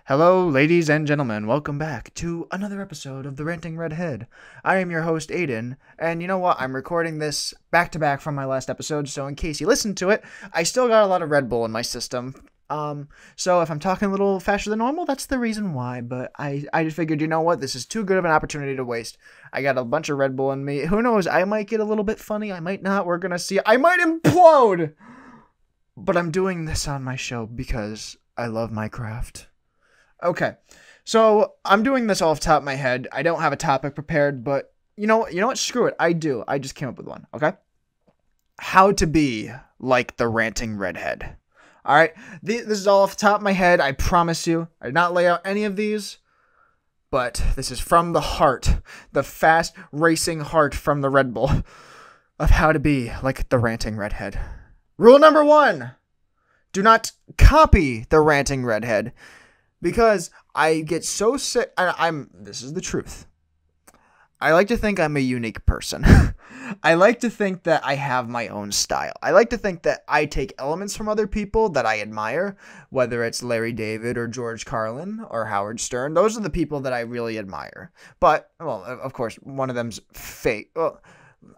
Hello, ladies and gentlemen. Welcome back to another episode of the Ranting Redhead. I am your host, Aiden, and you know what? I'm recording this back-to-back from my last episode, so in case you listened to it, I still got a lot of Red Bull in my system. So if I'm talking a little faster than normal, that's the reason why, but I just figured, you know what? This is too good of an opportunity to waste. I got a bunch of Red Bull in me. Who knows? I might get a little bit funny. I might not. We're gonna see. I might implode! But I'm doing this on my show because I love my craft. Okay, so I'm doing this off the top of my head. I don't have a topic prepared, but you know what? Screw it. I do. I just came up with one, okay? How to be like the ranting redhead. All right, this is all off the top of my head. I promise you. I did not lay out any of these, but this is from the heart, the fast racing heart from the Red Bull of how to be like the ranting redhead. Rule number 1, do not copy the ranting redhead. Because I get so sick, this is the truth. I like to think I'm a unique person. I like to think that I have my own style. I like to think that I take elements from other people that I admire, whether it's Larry David or George Carlin or Howard Stern. Those are the people that I really admire. But, well, of course, one of them's fake. Well,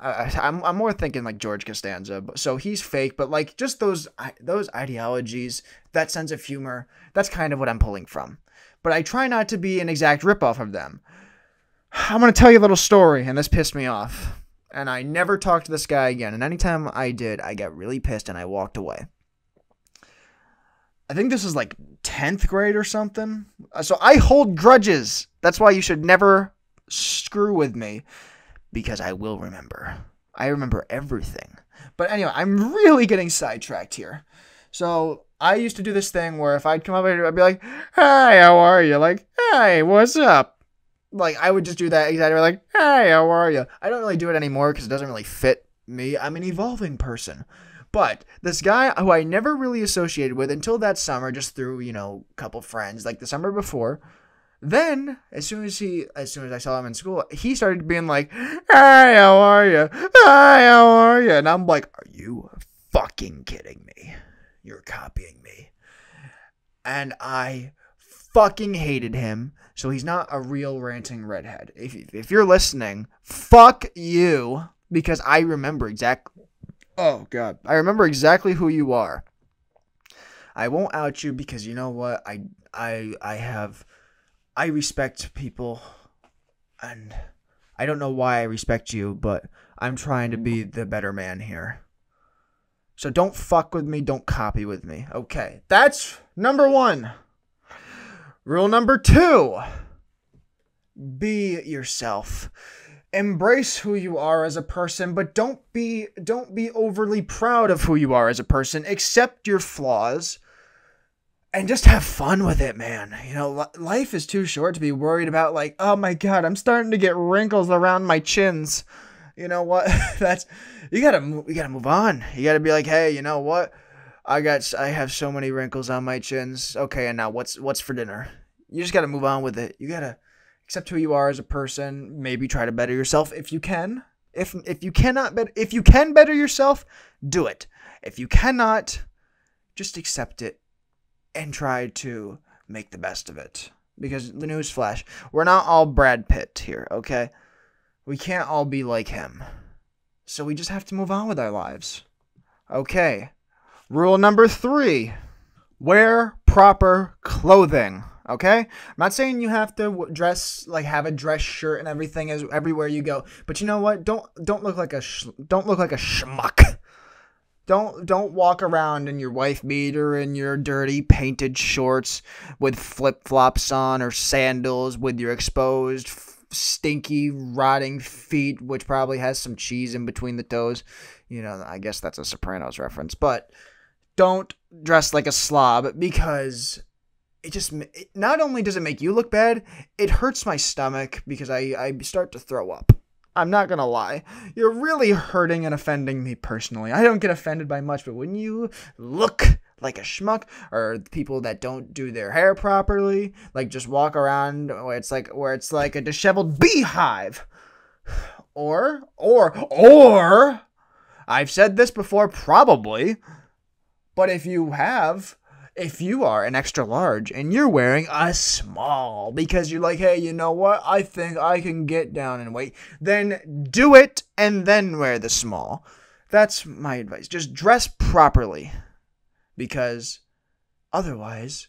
I'm more thinking like George Costanza, so he's fake, but like just those ideologies, that sense of humor, that's kind of what I'm pulling from. But I try not to be an exact ripoff of them. I'm going to tell you a little story, and this pissed me off. And I never talked to this guy again, and anytime I did, I got really pissed and I walked away. I think this is like 10th grade or something. So I hold grudges. That's why you should never screw with me. Because I will remember. I remember everything. But anyway, I'm really getting sidetracked here. So, I used to do this thing where if I'd come up here, I'd be like, "Hi, how are you?" Like, "Hey, what's up?" Like, I would just do that exactly like, "Hey, how are you?" I don't really do it anymore because it doesn't really fit me. I'm an evolving person. But this guy who I never really associated with until that summer, just through, a couple friends, like the summer before. Then, as soon as I saw him in school, he started being like, "Hey, how are you? Hi, how are you?" And I'm like, "Are you fucking kidding me? You're copying me." And I fucking hated him. So he's not a real ranting redhead. If you're listening, fuck you, because I remember exactly. Oh God, I remember exactly who you are. I won't out you because you know what? I respect people, and I don't know why I respect you, but I'm trying to be the better man here. So don't fuck with me, don't copy with me. Okay, that's number 1. Rule number 2, be yourself. Embrace who you are as a person, but don't be overly proud of who you are as a person. Accept your flaws. And just have fun with it, man. Life is too short to be worried about like, "Oh my God, I'm starting to get wrinkles around my chins." You know what? You gotta move on. You gotta be like, "Hey, you know what? I have so many wrinkles on my chins. Okay, and now what's for dinner?" You just gotta move on with it. You gotta accept who you are as a person. Maybe try to better yourself if you can. If you can better yourself, do it. If you cannot, just accept it. And try to make the best of it. Because the newsflash, we're not all Brad Pitt here, okay? We can't all be like him. So we just have to move on with our lives. Okay. Rule number 3. Wear proper clothing. Okay? I'm not saying you have to dress, like have a dress shirt and everything everywhere you go. But you know what? Don't look like a schmuck. Don't walk around in your wife beater and your dirty painted shorts with flip-flops on or sandals with your exposed, stinky, rotting feet, which probably has some cheese in between the toes. I guess that's a Sopranos reference. But don't dress like a slob because not only does it make you look bad, it hurts my stomach because I start to throw up. I'm not gonna lie. You're really hurting and offending me personally. I don't get offended by much, but when you look like a schmuck, or people that don't do their hair properly, like just walk around where it's like a disheveled beehive, or I've said this before probably, but if you have, If you are an extra large and you're wearing a small because you're like, hey, you know what? I think I can get down in weight. Then do it and then wear the small. That's my advice. Just dress properly because otherwise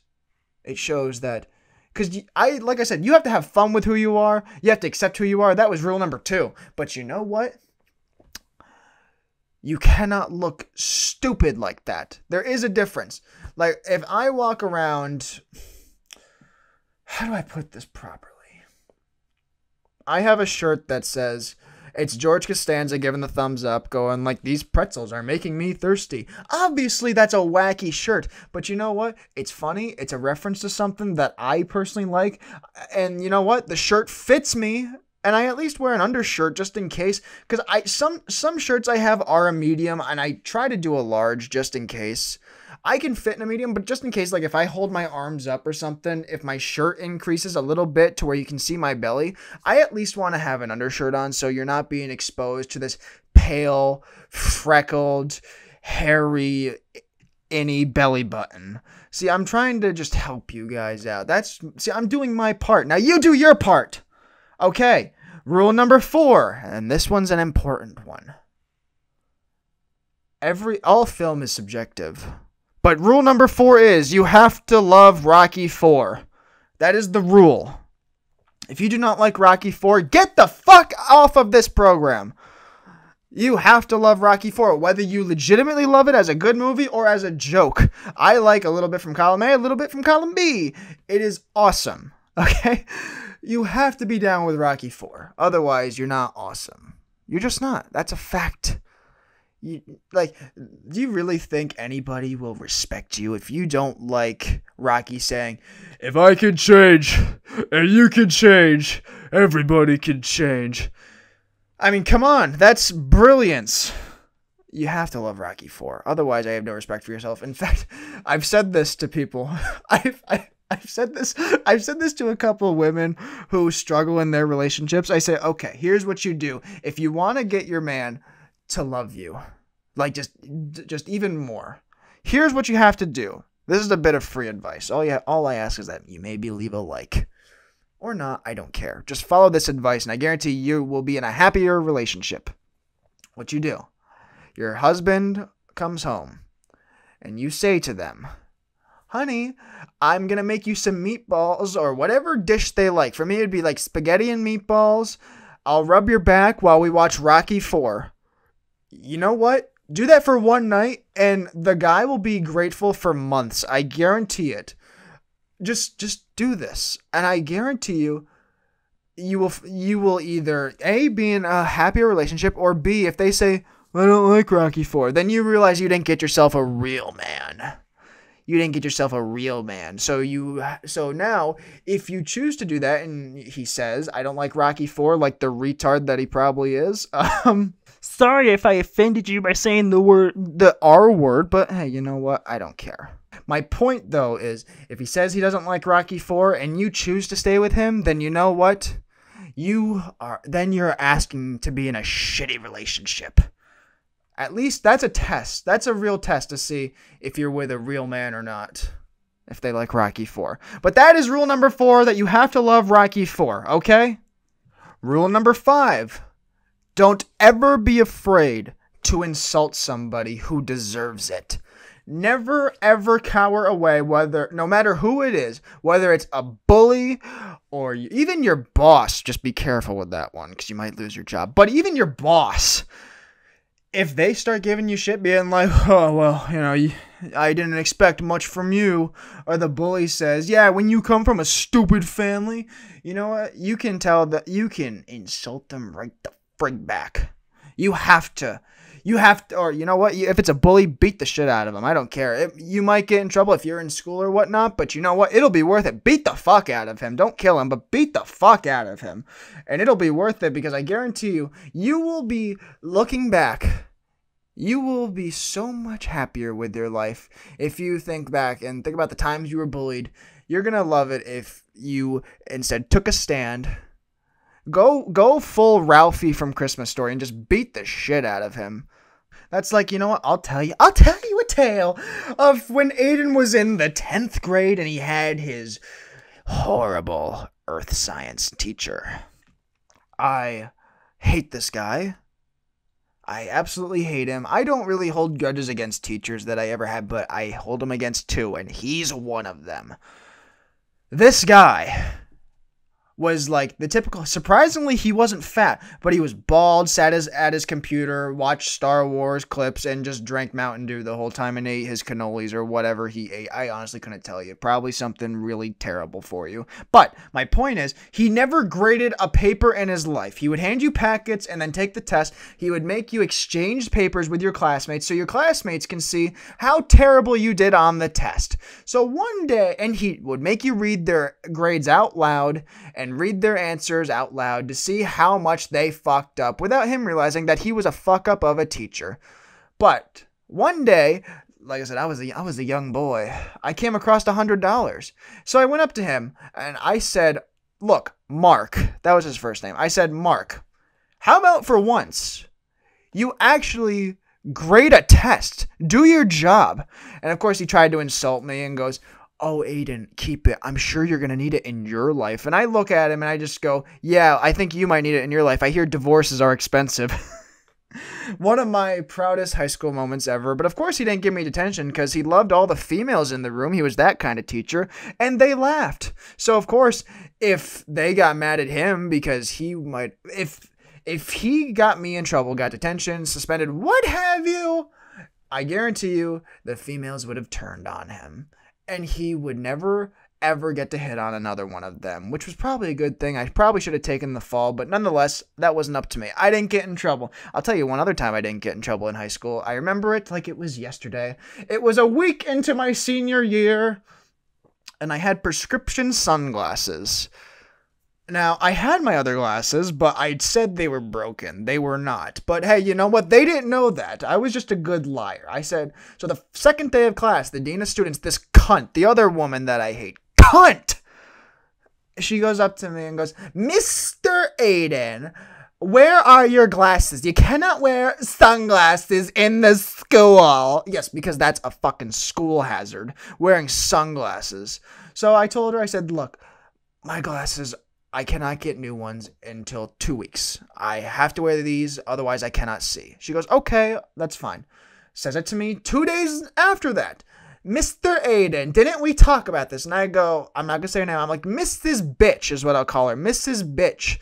it shows that. Because like I said, you have to have fun with who you are. You have to accept who you are. That was rule number 2. But you know what? You cannot look stupid like that. There is a difference. Like, if I walk around... How do I put this properly? I have a shirt that says, it's George Costanza giving the thumbs up, going like, these pretzels are making me thirsty. Obviously, that's a wacky shirt. But you know what? It's funny. It's a reference to something that I personally like. And you know what? The shirt fits me. And I at least wear an undershirt just in case. Because some shirts I have are a medium. And I try to do a large just in case. I can fit in a medium, but just in case, like if I hold my arms up or something, if my shirt increases a little bit to where you can see my belly, I at least want to have an undershirt on so you're not being exposed to this pale, freckled, hairy, inny belly button. See, I'm trying to just help you guys out. See, I'm doing my part. Now you do your part. Okay, rule number 4, and this one's an important one. All film is subjective. But rule number 4 is you have to love Rocky IV. That is the rule. If you do not like Rocky IV, get the fuck off of this program. You have to love Rocky IV, whether you legitimately love it as a good movie or as a joke. I like a little bit from column A, a little bit from column B. It is awesome. Okay? You have to be down with Rocky IV. Otherwise, you're not awesome. You're just not. That's a fact. Do you really think anybody will respect you if you don't like Rocky saying, if I can change and you can change, everybody can change? I mean, come on, that's brilliance. You have to love Rocky IV. Otherwise, I have no respect for yourself. In fact, I've said this to people. I've said this to a couple of women who struggle in their relationships. I say, okay, here's what you do. If you want to get your man to love you, like just even more, here's what you have to do. This is a bit of free advice. All I ask is that you maybe leave a like or not. I don't care. Just follow this advice and I guarantee you will be in a happier relationship. What you do, your husband comes home and you say to them, honey, I'm going to make you some meatballs or whatever dish they like. For me, it'd be like spaghetti and meatballs. I'll rub your back while we watch Rocky IV. You know what? Do that for one night and the guy will be grateful for months. I guarantee it. Just do this. And I guarantee you will either A, be in a happier relationship, or B, if they say, I don't like Rocky IV, then you realize you didn't get yourself a real man. You didn't get yourself a real man. So now, if you choose to do that, and he says, I don't like Rocky IV, like the retard that he probably is, sorry if I offended you by saying the R word, but hey, you know what? I don't care. My point, though, is if he says he doesn't like Rocky IV and you choose to stay with him, then you know what? You're asking to be in a shitty relationship. At least that's a test. That's a real test to see if you're with a real man or not. If they like Rocky IV. But that is rule number 4, that you have to love Rocky IV, okay? Rule number 5. Don't ever be afraid to insult somebody who deserves it. Never, ever cower away, no matter who it is, whether it's a bully or even your boss. Just be careful with that one because you might lose your job. But even your boss, if they start giving you shit, being like, oh, well, I didn't expect much from you. Or the bully says, yeah, when you come from a stupid family, you know what? You can tell that you can insult them right the frig back. You have to, or you know what? If it's a bully, beat the shit out of them. I don't care. You might get in trouble if you're in school or whatnot, but you know what? It'll be worth it. Beat the fuck out of him. Don't kill him, but beat the fuck out of him. And it'll be worth it because I guarantee you will be looking back. You will be so much happier with your life if you think back and think about the times you were bullied. You're going to love it if you instead took a stand. Go full Ralphie from Christmas Story and just beat the shit out of him. That's like, you know what? I'll tell you a tale of when Aiden was in the 10th grade and he had his horrible earth science teacher. I hate this guy. I absolutely hate him. I don't really hold grudges against teachers that I ever had, but I hold them against two, and he's one of them. This guy was like the typical, surprisingly, he wasn't fat, but he was bald, sat at his computer, watched Star Wars clips, and just drank Mountain Dew the whole time and ate his cannolis or whatever he ate. I honestly couldn't tell you. Probably something really terrible for you. But my point is, he never graded a paper in his life. He would hand you packets and then take the test. He would make you exchange papers with your classmates so your classmates can see how terrible you did on the test. So one day, and he would make you read their grades out loud and read their answers out loud to see how much they fucked up without him realizing that he was a fuck up of a teacher. But one day, like I said, I was a young boy. I came across $100. So I went up to him and I said, look, Mark, that was his first name. I said, Mark, how about for once you actually grade a test, do your job? And of course he tried to insult me and goes, oh, Aiden, keep it. I'm sure you're going to need it in your life. And I look at him and I just go, yeah, I think you might need it in your life. I hear divorces are expensive. One of my proudest high school moments ever. But of course he didn't give me detention because he loved all the females in the room. He was that kind of teacher. And they laughed. So of course, if they got mad at him because he might, if he got me in trouble, got detention, suspended, what have you, I guarantee you the females would have turned on him. And he would never, ever get to hit on another one of them, which was probably a good thing. I probably should have taken the fall, but nonetheless, that wasn't up to me. I didn't get in trouble. I'll tell you one other time I didn't get in trouble in high school. I remember it like it was yesterday. It was a week into my senior year, and I had prescription sunglasses. Now, I had my other glasses, but I said they were broken. They were not. But hey, you know what? They didn't know that. I was just a good liar. I said, so the second day of class, the dean of students, this cunt, the other woman that I hate, cunt! She goes up to me and goes, Mr. Aiden, where are your glasses? You cannot wear sunglasses in the school. Yes, because that's a fucking school hazard, wearing sunglasses. So I told her, I said, look, my glasses, I cannot get new ones until 2 weeks. I have to wear these, otherwise I cannot see. She goes, okay, that's fine. Says it to me 2 days after that. Mr. Aiden, didn't we talk about this? And I go, I'm not going to say her name. I'm like, Mrs. Bitch is what I'll call her. Mrs. Bitch.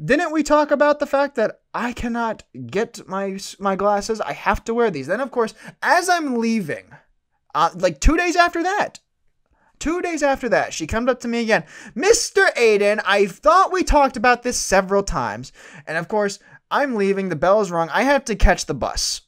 Didn't we talk about the fact that I cannot get my glasses? I have to wear these. Then, of course, as I'm leaving, like 2 days after that, 2 days after that, she comes up to me again. Mr. Aiden, I thought we talked about this several times. And of course, I'm leaving. The bell's rung. I have to catch the bus.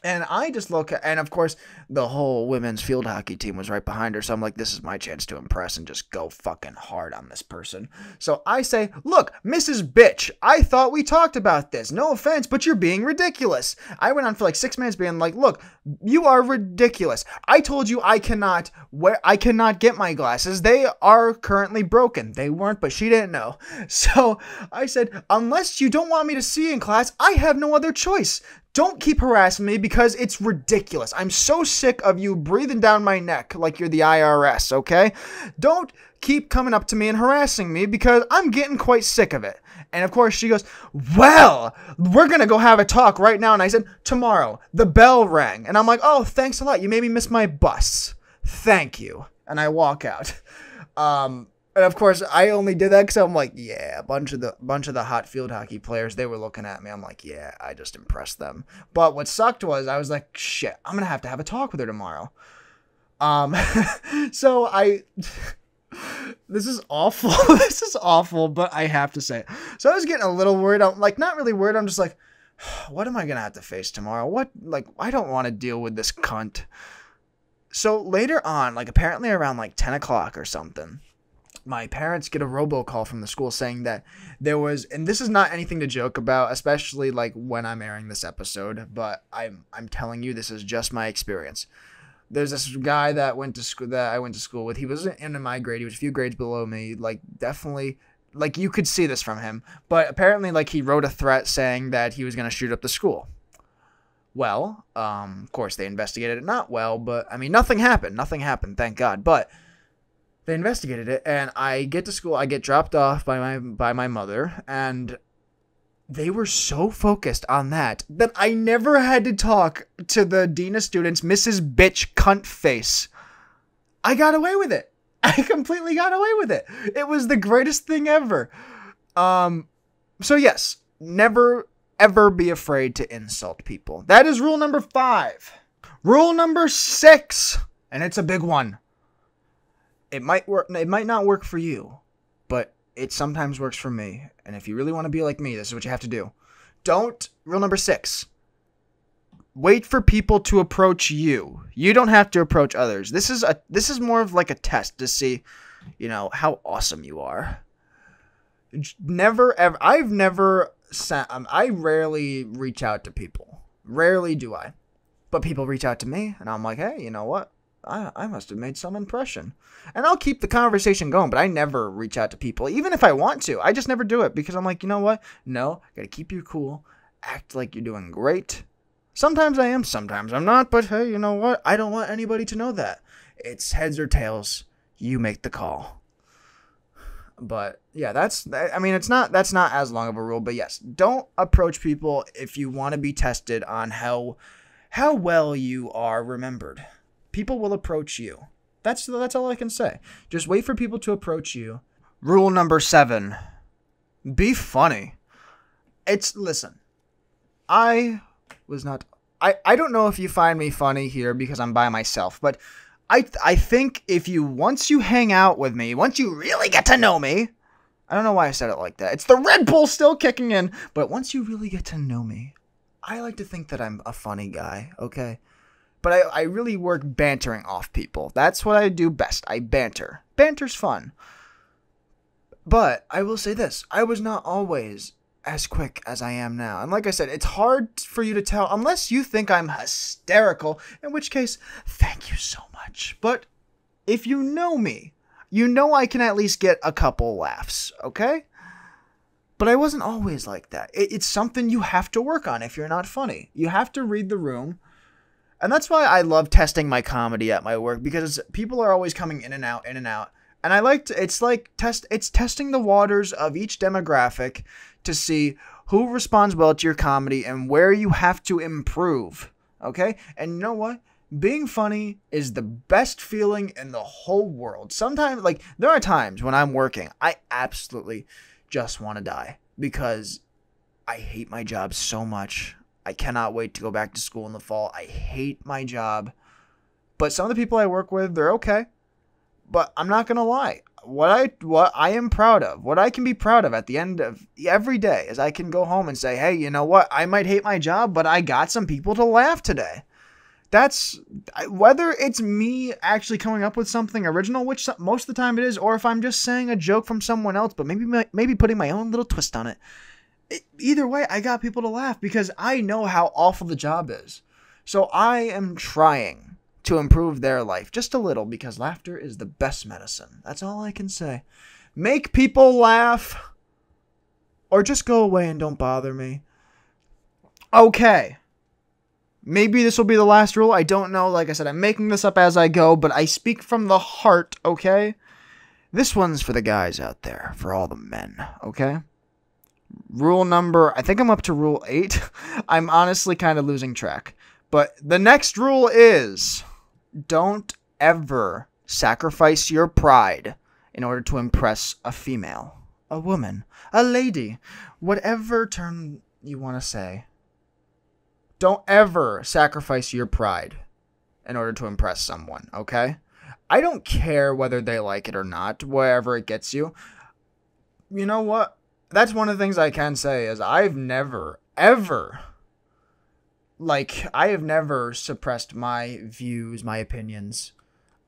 And I just look, and of course, the whole women's field hockey team was right behind her. So I'm like, this is my chance to impress and just go fucking hard on this person. So I say, look, Mrs. Bitch, I thought we talked about this. No offense, but you're being ridiculous. I went on for like 6 minutes being like, look, you are ridiculous. I told you I cannot get my glasses. They are currently broken. They weren't, but she didn't know. So I said, unless you don't want me to see in class, I have no other choice. Don't keep harassing me because it's ridiculous. I'm so sick of you breathing down my neck like you're the IRS, okay? Don't keep coming up to me and harassing me because I'm getting quite sick of it. And of course she goes, well, we're going to go have a talk right now. And I said, tomorrow. The bell rang. And I'm like, oh, thanks a lot. You made me miss my bus. Thank you. And I walk out. And of course, I only did that because I'm like, yeah, a bunch of the hot field hockey players, they were looking at me. I'm like, yeah, I just impressed them. But what sucked was I was like, shit, I'm going to have a talk with her tomorrow. So this is awful. This is awful, but I have to say it. So I was getting a little worried. I'm like, not really worried. I'm just like, what am I going to have to face tomorrow? I don't want to deal with this cunt. So later on, like apparently around like 10 o'clock or something, my parents get a robocall from the school saying that there was, and this is not anything to joke about, especially like when I'm airing this episode, but I'm telling you, this is just my experience. There's this guy that I went to school with. He wasn't in my grade. He was a few grades below me. Like definitely, like you could see this from him, but apparently like he wrote a threat saying that he was going to shoot up the school. well. Of course, they investigated it not well, but I mean, nothing happened. Nothing happened, thank God. But they investigated it, and I get to school. I get dropped off by my mother, and they were so focused on that I never had to talk to the dean of students, Mrs. Bitch Cunt Face. I got away with it. I completely got away with it. It was the greatest thing ever. So yes, never ever be afraid to insult people. That is rule number 5. Rule number 6, and it's a big one. It might work. It might not work for you, but it sometimes works for me. And if you really want to be like me, this is what you have to do. Rule number 6. Wait for people to approach you. You don't have to approach others. This is more of like a test to see, how awesome you are. Never ever. I rarely reach out to people. Rarely do I. But people reach out to me, and I'm like, hey, you know what? I must have made some impression. And I'll keep the conversation going, but I never reach out to people. Even if I want to, I just never do it because I'm like, you know what? No, gotta keep you cool. Act like you're doing great. Sometimes I am, sometimes I'm not, but hey, you know what? I don't want anybody to know that. It's heads or tails. You make the call. But yeah, that's not as long of a rule, but yes, don't approach people if you want to be tested on how well you are remembered. People will approach you. That's all I can say. Just wait for people to approach you. Rule number 7. Be funny. Listen. I don't know if you find me funny here because I'm by myself, but I think once you hang out with me, once you really get to know me, I don't know why I said it like that. It's the Red Bull still kicking in, but once you really get to know me, I like to think that I'm a funny guy, okay? But I really work bantering off people. That's what I do best. I banter. Banter's fun. But I will say this. I was not always as quick as I am now. And like I said, it's hard for you to tell unless you think I'm hysterical, in which case, thank you so much. But if you know me, you know I can at least get a couple laughs, okay? But I wasn't always like that. It's something you have to work on if you're not funny. You have to read the room. And that's why I love testing my comedy at my work, because people are always coming in and out, in and out. And it's testing the waters of each demographic to see who responds well to your comedy and where you have to improve. Okay? And you know what? Being funny is the best feeling in the whole world. Sometimes, there are times when I'm working, I absolutely just want to die because I hate my job so much. I cannot wait to go back to school in the fall. I hate my job. But some of the people I work with, they're okay. But I'm not going to lie. What I am proud of, what I can be proud of at the end of every day is I can go home and say, hey, you know what? I might hate my job, but I got some people to laugh today. That's whether it's me actually coming up with something original, which most of the time it is, or if I'm just saying a joke from someone else, but maybe putting my own little twist on it. Either way, I got people to laugh because I know how awful the job is. So I am trying to improve their life just a little because laughter is the best medicine. That's all I can say. Make people laugh or just go away and don't bother me. Okay. Maybe this will be the last rule. I don't know. Like I said, I'm making this up as I go, but I speak from the heart, okay? This one's for the guys out there, for all the men, okay? I think I'm up to rule 8. I'm honestly kind of losing track. But the next rule is, don't ever sacrifice your pride in order to impress a female, a woman, a lady, whatever term you want to say. Don't ever sacrifice your pride in order to impress someone, okay? I don't care whether they like it or not, wherever it gets you. You know what? That's one of the things I can say is I've never, ever, I have never suppressed my views, my opinions.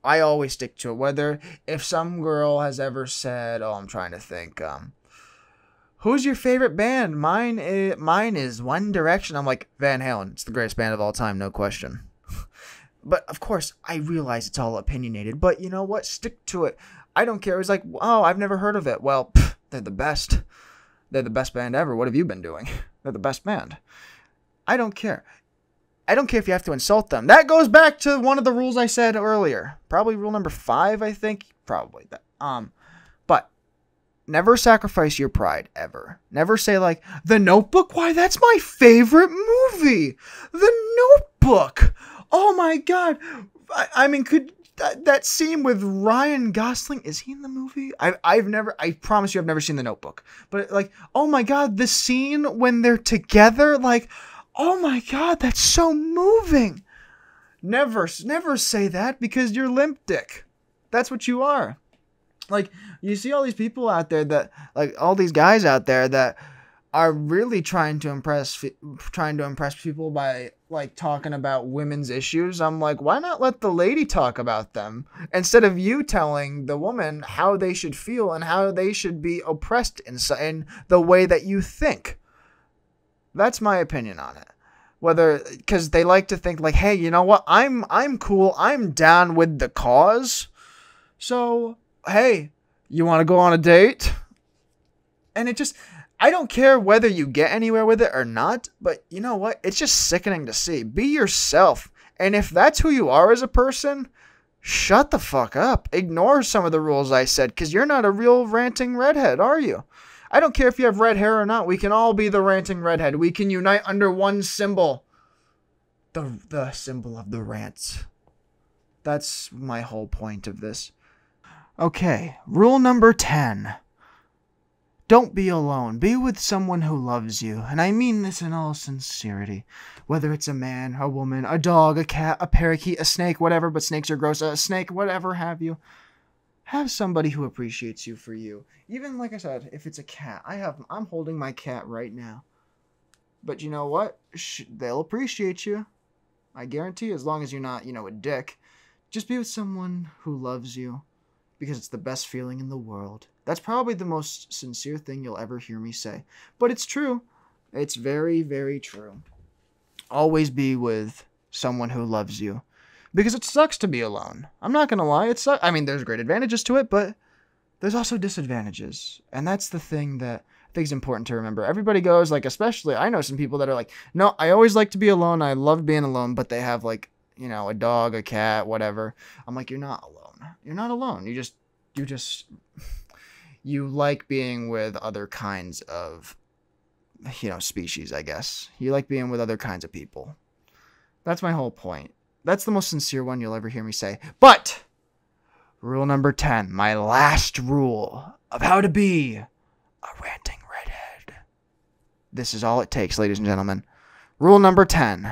I always stick to it. If some girl has ever said, I'm trying to think, who's your favorite band? Mine is One Direction. I'm like, Van Halen. It's the greatest band of all time, no question. But, of course, I realize it's all opinionated. But you know what? Stick to it. I don't care. It's like, I've never heard of it. Well, they're the best. They're the best band ever. What have you been doing? They're the best band. I don't care. I don't care if you have to insult them. That goes back to one of the rules I said earlier. Probably rule number 5, I think. Probably that. But never sacrifice your pride, ever. Never say like, The Notebook? Why, that's my favorite movie. The Notebook. Oh my God. I mean, could that scene with Ryan Gosling, is he in the movie? I promise you I've never seen The Notebook. But like, oh my God, the scene when they're together, like, oh my God, that's so moving. Never say that, because you're limp dick. That's what you are. Like, you see all these people out there that, like, all these guys out there that are really trying to impress people by, like, talking about women's issues. I'm like, why not let the lady talk about them instead of you telling the woman how they should feel and how they should be oppressed in the way that you think? That's my opinion on it. Because they like to think like, hey, you know what? I'm cool. I'm down with the cause. So, hey, you want to go on a date? And I don't care whether you get anywhere with it or not, but you know what? It's just sickening to see. Be yourself. And if that's who you are as a person, shut the fuck up. Ignore some of the rules I said, because you're not a real ranting redhead, are you? I don't care if you have red hair or not. We can all be the ranting redhead. We can unite under one symbol. The symbol of the rants. That's my whole point of this. Okay, rule number 10. Don't be alone. Be with someone who loves you. And I mean this in all sincerity. Whether it's a man, a woman, a dog, a cat, a parakeet, a snake, whatever, but snakes are gross, a snake, whatever have you. Have somebody who appreciates you for you. Even, like I said, if it's a cat. I'm holding my cat right now. But you know what? They'll appreciate you. I guarantee, as long as you're not, a dick. Just be with someone who loves you. Because it's the best feeling in the world. That's probably the most sincere thing you'll ever hear me say. But it's true. It's very, very true. Always be with someone who loves you. Because it sucks to be alone. I'm not going to lie. It sucks. I mean, there's great advantages to it, but there's also disadvantages. And that's the thing that I think is important to remember. Everybody goes, like, especially, I know some people that are like, no, I always like to be alone. I love being alone. But they have, like, a dog, a cat, whatever. I'm like, you're not alone. You're not alone. You like being with other kinds of, species, I guess. You like being with other kinds of people. That's my whole point. That's the most sincere one you'll ever hear me say. But, rule number 10, my last rule of how to be a ranting redhead. This is all it takes, ladies and gentlemen. Rule number 10.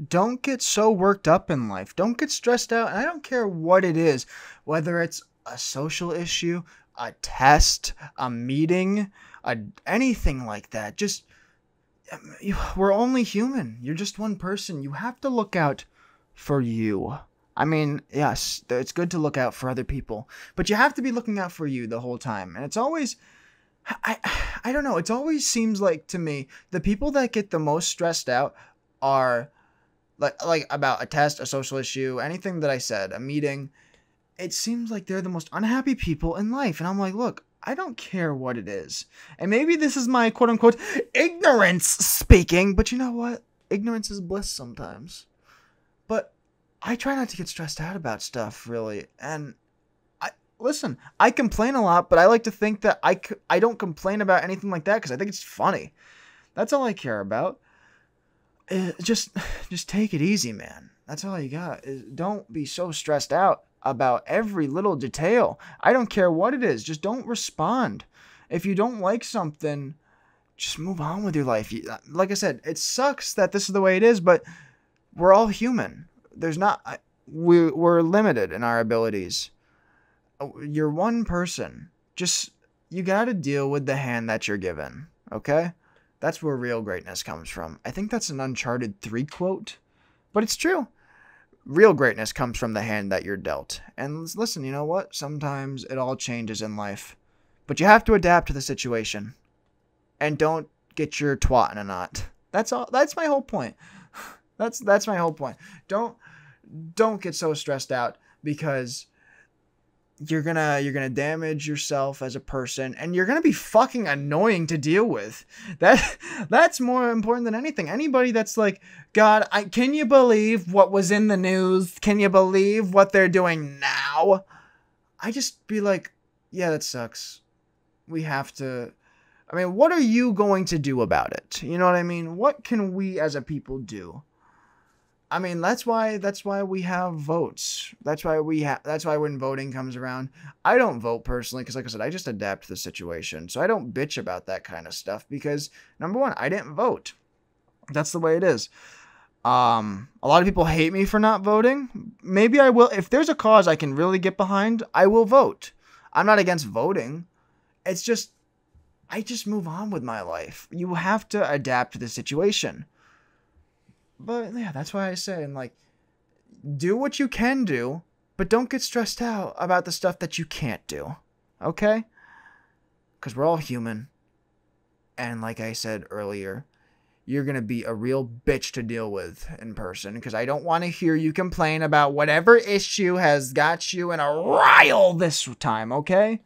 Don't get so worked up in life. Don't get stressed out. And I don't care what it is, whether it's a social issue, a test, a meeting, anything like that. We're only human. You're just one person. You have to look out for you. I mean, yes, it's good to look out for other people, but you have to be looking out for you the whole time. And it's always, I don't know, it always seems like to me, the people that get the most stressed out are like about a test, a social issue, anything that I said, a meeting. It seems like they're the most unhappy people in life. And I'm like, look, I don't care what it is. And maybe this is my quote unquote ignorance speaking, but you know what? Ignorance is bliss sometimes. But I try not to get stressed out about stuff, really. And listen, I complain a lot, but I like to think that I don't complain about anything like that because I think it's funny. That's all I care about. Just take it easy, man. That's all you got. Don't be so stressed out about every little detail. I don't care what it is. Just don't respond. If you don't like something, just move on with your life. Like I said, it sucks that this is the way it is, but we're all human. We're limited in our abilities. You're one person. You got to deal with the hand that you're given. Okay? That's where real greatness comes from. I think that's an Uncharted 3 quote, but it's true. Real greatness comes from the hand that you're dealt. And listen, you know what? Sometimes it all changes in life, but you have to adapt to the situation. And don't get your twat in a knot. That's all. That's my whole point. That's my whole point. Don't get so stressed out because you're gonna damage yourself as a person, and you're gonna be fucking annoying to deal with. That's more important than anything. Anybody that's like, God, can you believe what was in the news? Can you believe what they're doing now? I just be like, yeah, that sucks. We have to. I mean, what are you going to do about it? You know what I mean? What can we as a people do? I mean, that's why we have votes. That's why when voting comes around, I don't vote personally because, like I said, I just adapt to the situation. So I don't bitch about that kind of stuff because, number one, I didn't vote. That's the way it is. A lot of people hate me for not voting. Maybe I will. If there's a cause I can really get behind, I will vote. I'm not against voting. It's just, I just move on with my life. You have to adapt to the situation. But yeah, that's why I say, and like, do what you can do, but don't get stressed out about the stuff that you can't do. Okay? Because we're all human. And like I said earlier, you're going to be a real bitch to deal with in person. Because I don't want to hear you complain about whatever issue has got you in a rile this time, okay?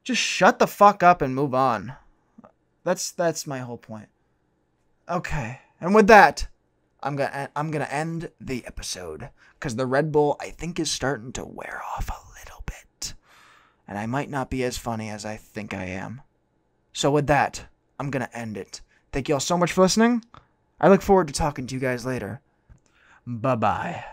Just shut the fuck up and move on. That's my whole point. Okay. And with that, I'm gonna end the episode because the Red Bull I think is starting to wear off a little bit, and I might not be as funny as I think I am. So with that, I'm gonna end it. Thank you all so much for listening. I look forward to talking to you guys later. Bye bye.